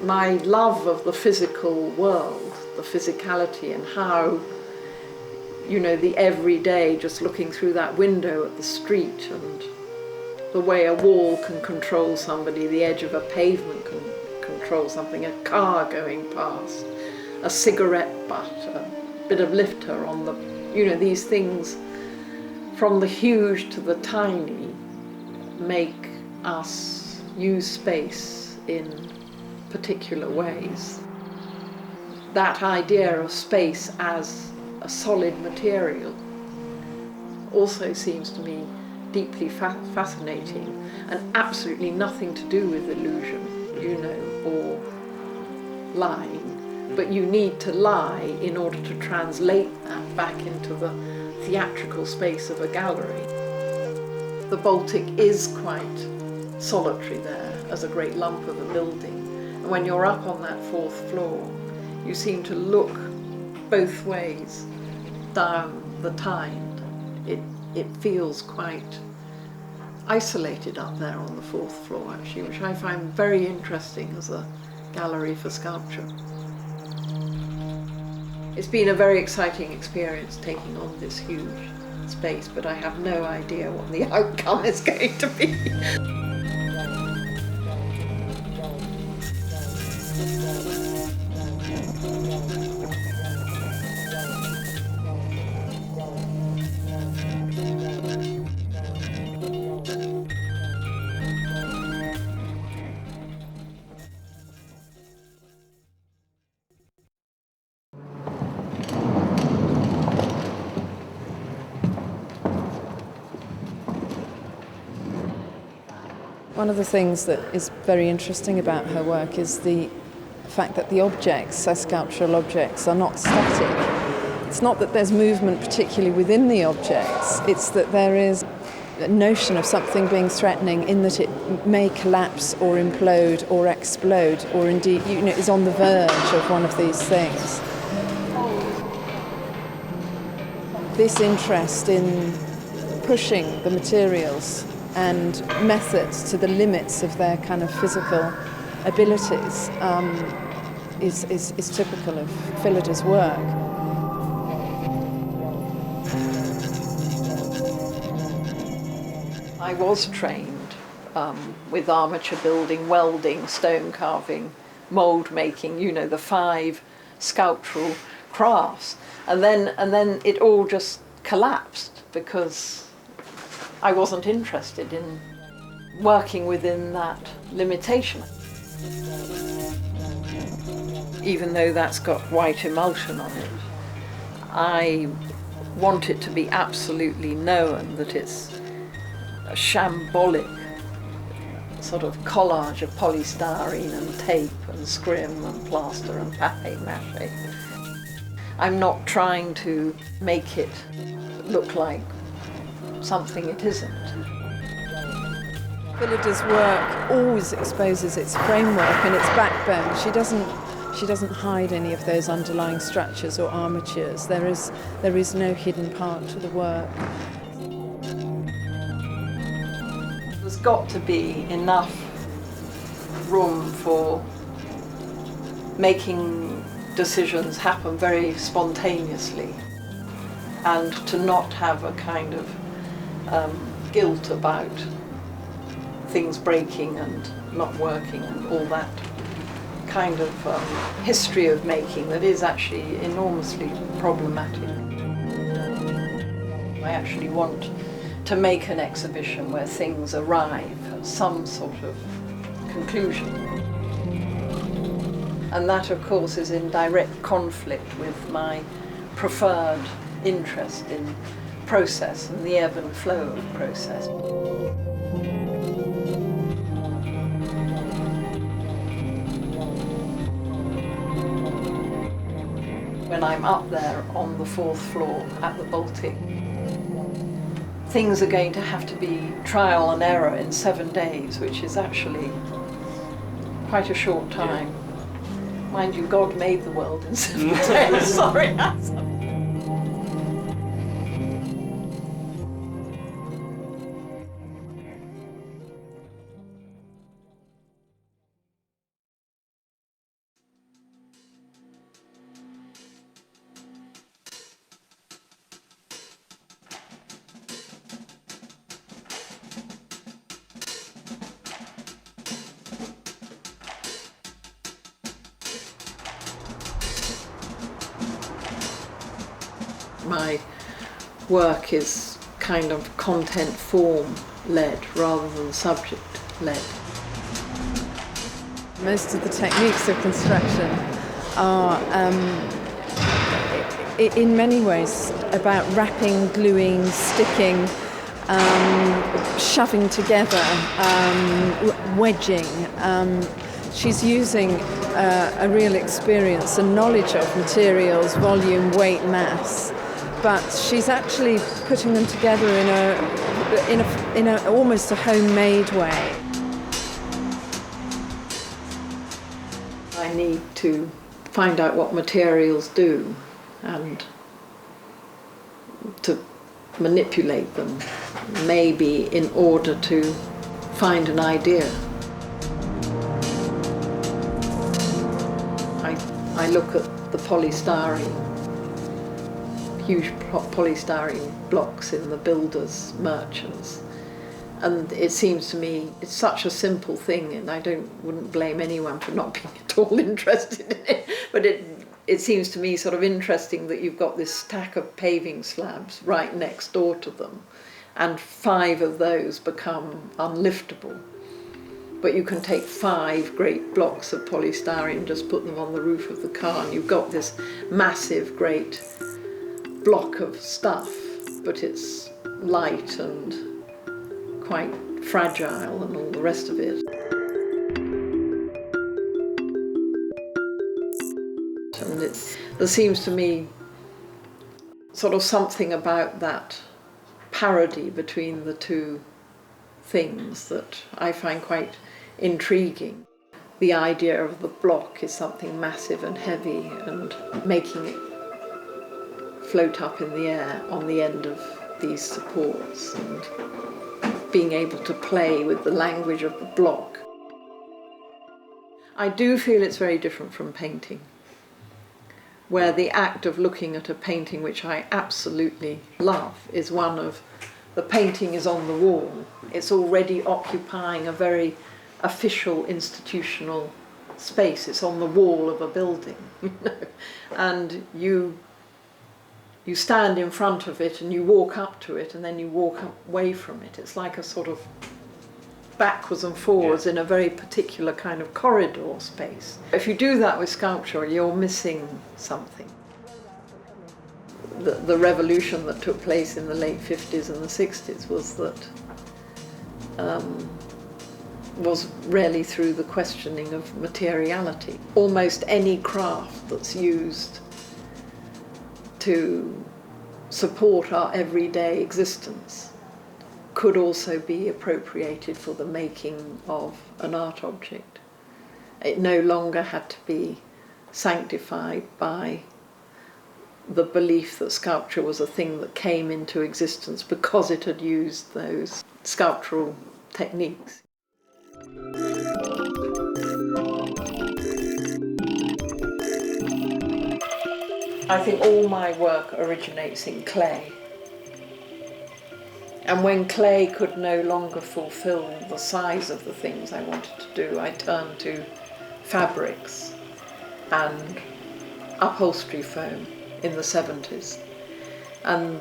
my love of the physical world, the physicality, and how, you know, the everyday, just looking through that window at the street, and the way a wall can control somebody, the edge of a pavement can control something, a car going past, a cigarette butt, a bit of litter on the, you know, these things from the huge to the tiny make us use space in particular ways. That idea of space as a solid material also seems to me deeply fascinating, and absolutely nothing to do with illusion, you know, or lying. But you need to lie in order to translate that back into the theatrical space of a gallery. The Baltic is quite solitary there as a great lump of a building. And when you're up on that fourth floor, you seem to look both ways down the Tyne. It feels quite isolated up there on the fourth floor, actually, which I find very interesting as a gallery for sculpture. It's been a very exciting experience taking on this huge space, but I have no idea what the outcome is going to be. One of the things that is very interesting about her work is the fact that the objects, her sculptural objects, are not static. It's not that there's movement particularly within the objects, it's that there is a notion of something being threatening in that it may collapse or implode or explode, or indeed, you know, is on the verge of one of these things. This interest in pushing the materials and methods to the limits of their kind of physical abilities is typical of Phyllida's work. I was trained with armature building, welding, stone carving, mould making, you know, the 5 sculptural crafts, and then it all just collapsed because I wasn't interested in working within that limitation. Even though that's got white emulsion on it, I want it to be absolutely known that it's a shambolic sort of collage of polystyrene and tape and scrim and plaster and papier-mâché. I'm not trying to make it look like something it isn't. Phyllida's work always exposes its framework and its backbone. She doesn't hide any of those underlying structures or armatures. There is no hidden part to the work. There's got to be enough room for making decisions happen very spontaneously, and to not have a kind of guilt about things breaking and not working and all that kind of history of making that is actually enormously problematic. I actually want to make an exhibition where things arrive at some sort of conclusion. And that, of course, is in direct conflict with my preferred interest in process and the ebb and flow of process. When I'm up there on the 4th floor at the Baltic, things are going to have to be trial and error in 7 days, which is actually quite a short time. Mind you, God made the world in 7 days, sorry. my work is kind of content form led rather than subject led. Most of the techniques of construction are in many ways about wrapping, gluing, sticking, shoving together, wedging. She's using a real experience and knowledge of materials, volume, weight, mass, but she's actually putting them together in a almost a homemade way. I need to find out what materials do and to manipulate them, maybe in order to find an idea. I look at the polystyrene, huge polystyrene blocks in the builders' merchants, and it seems to me it's such a simple thing, and I wouldn't blame anyone for not being at all interested in it, but it seems to me sort of interesting that you've got this stack of paving slabs right next door to them, and 5 of those become unliftable. But you can take 5 great blocks of polystyrene, just put them on the roof of the car, and you've got this massive, great block of stuff, but it's light and quite fragile and all the rest of it. And there seems to me sort of something about that parody between the two things that I find quite intriguing. The idea of the block is something massive and heavy, and making it float up in the air on the end of these supports, and being able to play with the language of the block. I do feel it's very different from painting, where the act of looking at a painting, which I absolutely love, is one of the painting is on the wall. It's already occupying a very official institutional space. It's on the wall of a building, and you stand in front of it and you walk up to it and then you walk away from it. It's like a sort of backwards and forwards in a very particular kind of corridor space. If you do that with sculpture, you're missing something. The revolution that took place in the late 50s and the 60s was that was really through the questioning of materiality. Almost any craft that's used to support our everyday existence could also be appropriated for the making of an art object. It no longer had to be sanctified by the belief that sculpture was a thing that came into existence because it had used those sculptural techniques. I think all my work originates in clay. And when clay could no longer fulfill the size of the things I wanted to do, I turned to fabrics and upholstery foam in the 70s. And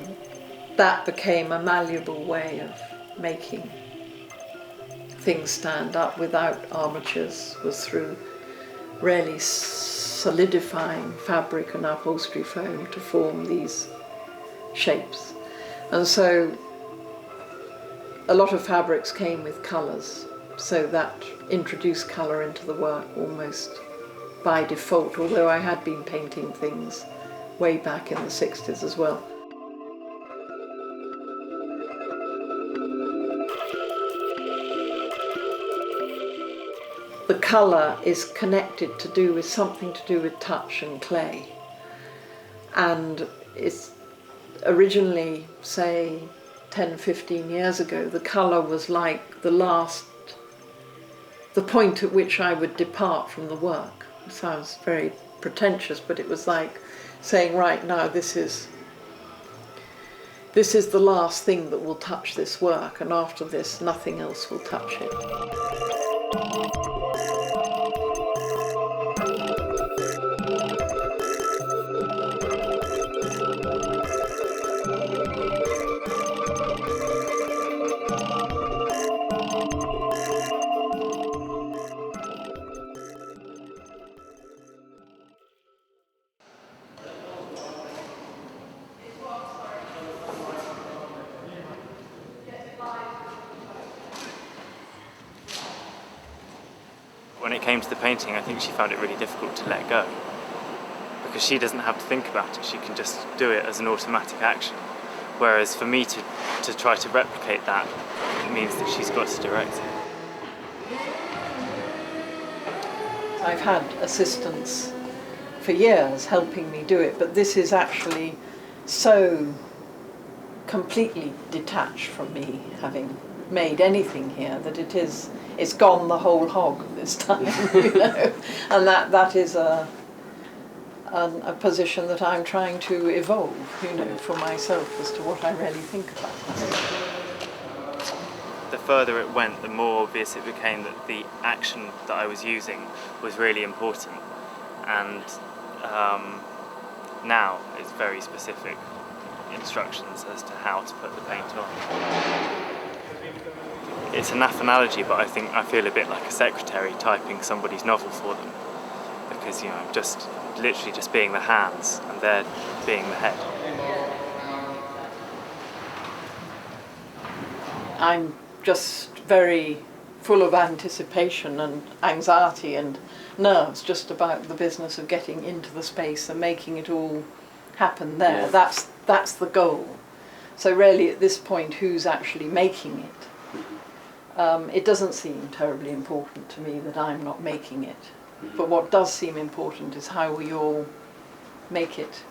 that became a malleable way of making things stand up without armatures, was through really solidifying fabric and upholstery foam to form these shapes. And so a lot of fabrics came with colours, so that introduced colour into the work almost by default, although I had been painting things way back in the 60s as well. The colour is connected with something to do with touch and clay. And it's originally, say, 10, 15 years ago, the colour was like the point at which I would depart from the work. It sounds very pretentious, but it was like saying, right now, this is the last thing that will touch this work, and after this, nothing else will touch it. it came to the painting, I think she found it really difficult to let go, because she doesn't have to think about it, she can just do it as an automatic action. Whereas for me to try to replicate that, it means that she's got to direct it. I've had assistants for years helping me do it, but this is actually so completely detached from me having made anything here that it's gone the whole hog this time, you know, and that is a position that I'm trying to evolve, you know, for myself as to what I really think about myself. The further it went, the more obvious it became that the action that I was using was really important, and now it's very specific instructions as to how to put the paint on. It's a naff analogy, but I feel a bit like a secretary typing somebody's novel for them, because, you know, I'm just literally just being the hands and they're being the head. I'm just very full of anticipation and anxiety and nerves just about the business of getting into the space and making it all happen there. Yeah. That's the goal. So really at this point, who's actually making it? It doesn't seem terribly important to me that I'm not making it. But what does seem important is how we all make it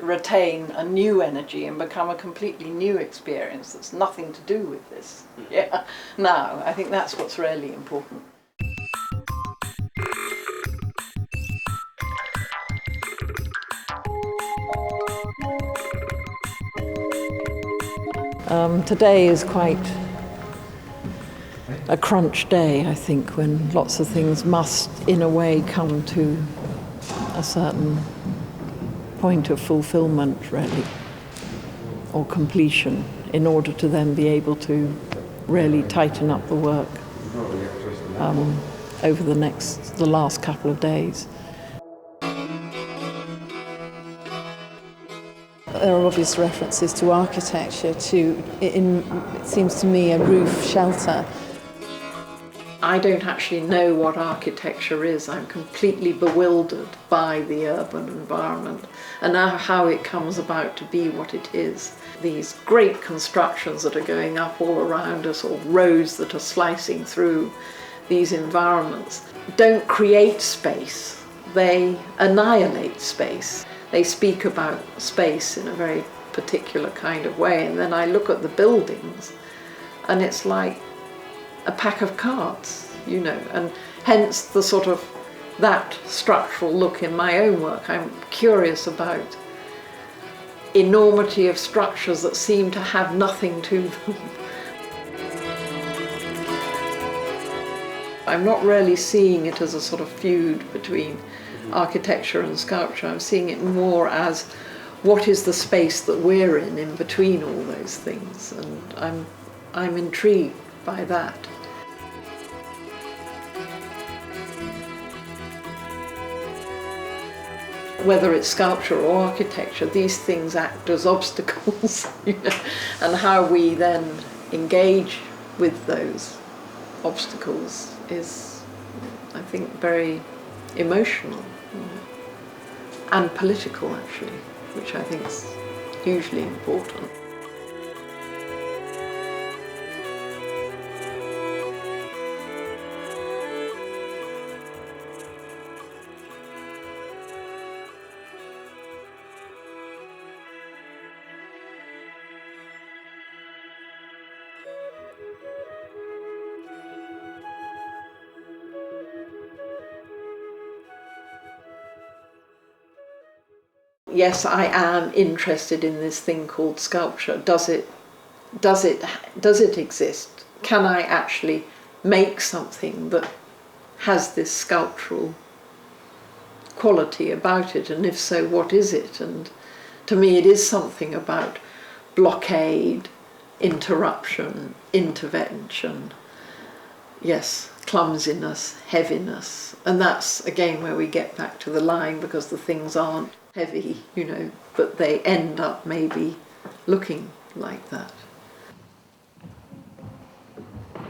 retain a new energy and become a completely new experience that's nothing to do with this. Yeah. Now, I think that's what's really important. Today is quite a crunch day, I think, when lots of things must, in a way, come to a certain point of fulfillment, really, or completion, in order to then be able to really tighten up the work over the last couple of days. There are obvious references to architecture, it seems to me, a roof shelter. I don't actually know what architecture is. I'm completely bewildered by the urban environment and how it comes about to be what it is. These great constructions that are going up all around us, or roads that are slicing through these environments, don't create space. They annihilate space. They speak about space in a very particular kind of way, and then I look at the buildings and it's like a pack of cards, you know, and hence the sort of that structural look in my own work. I'm curious about enormity of structures that seem to have nothing to them. I'm not really seeing it as a sort of feud between architecture and sculpture. I'm seeing it more as what is the space that we're in between all those things, and I'm intrigued by that. Whether it's sculpture or architecture, these things act as obstacles, you know, and how we then engage with those obstacles is, I think, very emotional, you know, and political, actually, which I think is hugely important. Yes, I am interested in this thing called sculpture. Does it exist? Can I actually make something that has this sculptural quality about it? And if so, what is it? And to me, it is something about blockade, interruption, intervention. Yes, clumsiness, heaviness. And that's, again, where we get back to the line, because the things aren't heavy, you know, but they end up maybe looking like that.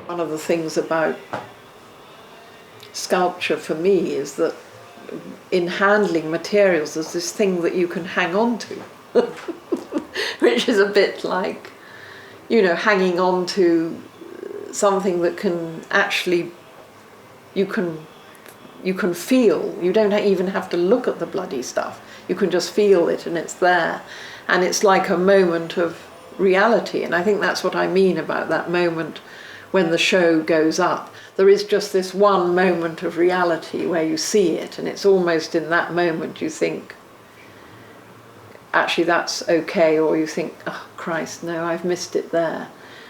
One of the things about sculpture for me is that in handling materials, there's this thing that you can hang on to, which is a bit like, hanging on to something that can actually, you can feel. You don't even have to look at the bloody stuff. You can just feel it, and it's there. And it's like a moment of reality. And I think that's what I mean about that moment when the show goes up. There is just this one moment of reality where you see it, and it's almost in that moment you think, actually that's okay, or you think, oh Christ, no, I've missed it there.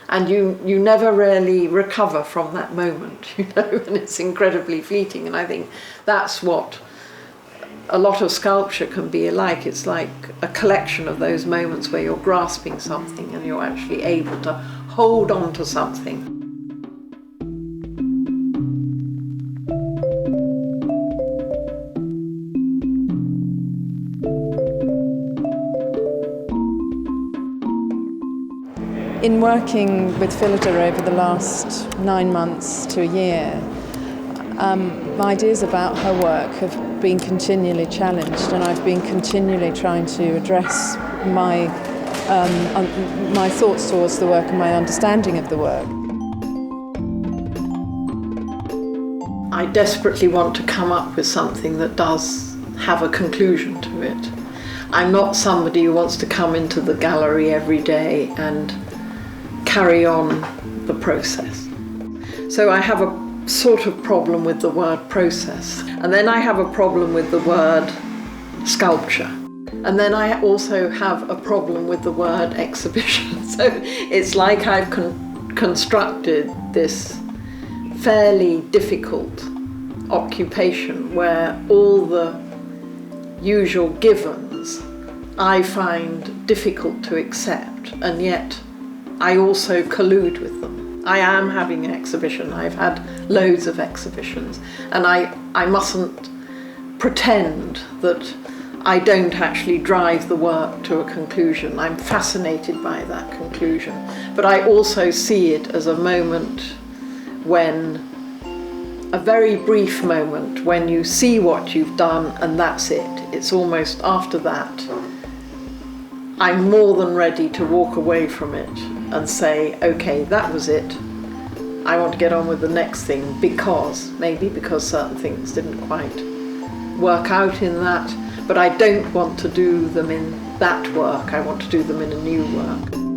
And you never really recover from that moment, and it's incredibly fleeting. And I think that's what a lot of sculpture can be like. It's like a collection of those moments where you're grasping something and you're actually able to hold on to something. In working with Phyllida over the last 9 months to a year, my ideas about her work have been continually challenged, and I've been continually trying to address my thoughts towards the work and my understanding of the work. I desperately want to come up with something that does have a conclusion to it. I'm not somebody who wants to come into the gallery every day and carry on the process. So I have a sort of problem with the word process, and then I have a problem with the word sculpture, and then I also have a problem with the word exhibition. So it's like I've constructed this fairly difficult occupation where all the usual givens I find difficult to accept, and yet I also collude with them. I am having an exhibition. I've had loads of exhibitions, and I mustn't pretend that I don't actually drive the work to a conclusion. I'm fascinated by that conclusion, but I also see it as a moment when, a very brief moment, when you see what you've done and that's it. It's almost after that I'm more than ready to walk away from it and say, okay, that was it. I want to get on with the next thing because certain things didn't quite work out in that, but I don't want to do them in that work. I want to do them in a new work.